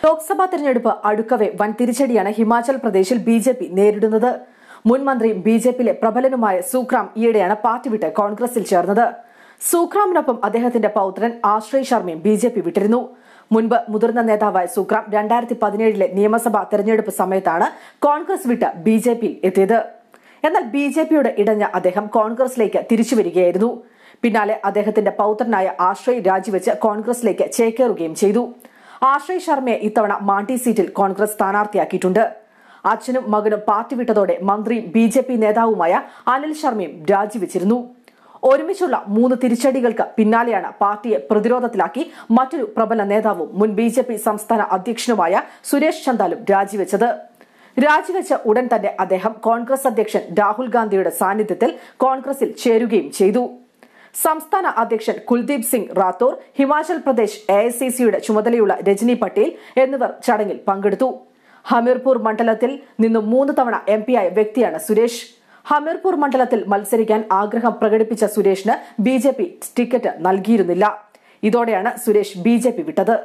ലോക്സഭാ തെരഞ്ഞെടുപ്പ് അടുക്കവെ വൻ തിരിച്ചടിയാണ് ഹിമാചൽ പ്രദേശിൽ ബിജെപി നേരിടുന്നത്. മുൻ മന്ത്രിയും ബിജെപിയിലെ പ്രബലനുമായ സുഖ്രാം ഈയിടെയാണ് പാർട്ടി വിട്ട് കോൺഗ്രസിൽ ചേർന്നത്. സുഖ്രാമിനൊപ്പം അദ്ദേഹത്തിന്റെ പൌത്രൻ ആശ്രയ് ശർമ്മയും ബിജെപി വിട്ടിരുന്നു. മുൻപ് മുതിർന്ന നേതാവായ സുഖ്രാം 2017 നിയമസഭാ തെരഞ്ഞെടുപ്പ് സമയത്താണ് കോൺഗ്രസ് വിട്ട് ബിജെപിയിൽ എത്തിയത്. എന്നാൽ ബിജെപിയോട് ഇടഞ്ഞ അദ്ദേഹം കോൺഗ്രസിലേക്ക് തിരിച്ചുവരികയായിരുന്നു. പിന്നാലെ അദ്ദേഹത്തിന്റെ പൌത്രനായ ആശ്രയ് രാജിവെച്ച് കോൺഗ്രസിലേക്ക് ചേക്കേറുകയും ചെയ്തു. ആശ്രയ് ശർമ്മയെ ഇത്തവണ മാണ്ടി സീറ്റിൽ കോൺഗ്രസ് സ്ഥാനാർത്ഥിയാക്കിയിട്ടുണ്ട്. അച്ഛനും മകനും പാർട്ടി വിട്ടതോടെ മന്ത്രിയും ബിജെപി നേതാവുമായ അനിൽ ശർമ്മയും രാജിവെച്ചിരുന്നു. ഒരുമിച്ചുള്ള 3 തിരിച്ചടികൾക്ക് പിന്നാലെയാണ് പാർട്ടിയെ പ്രതിരോധത്തിലാക്കി മറ്റൊരു പ്രബല നേതാവും മുൻ ബിജെപി സംസ്ഥാന അധ്യക്ഷനുമായ സുരേഷ് ചന്ദാലും രാജിവെച്ചത്. രാജിവെച്ച ഉടൻ തന്നെ അദ്ദേഹം കോൺഗ്രസ് അധ്യക്ഷൻ രാഹുൽ ഗാന്ധിയുടെ സാന്നിധ്യത്തിൽ കോൺഗ്രസിൽ ചേരുകയും ചെയ്തു. സംസ്ഥാന അധ്യക്ഷൻ കുൽദീപ് സിംഗ് റാത്തോർ, ഹിമാചൽ പ്രദേശ് AICCയുടെ ചുമതലയുള്ള രജനി പട്ടേൽ എന്നിവർ ചടങ്ങിൽ പങ്കെടുത്തു. ഹമീർപൂർ മണ്ഡലത്തിൽ നിന്നും 3 തവണ MP ആയ വ്യക്തിയാണ് സുരേഷ്. ഹമീർപൂർ മണ്ഡലത്തിൽ മത്സരിക്കാൻ ആഗ്രഹം പ്രകടിപ്പിച്ച സുരേഷിന് ബിജെപി ടിക്കറ്റ് നൽകിയിരുന്നില്ല. ഇതോടെയാണ് സുരേഷ് ബിജെപി വിട്ടത്.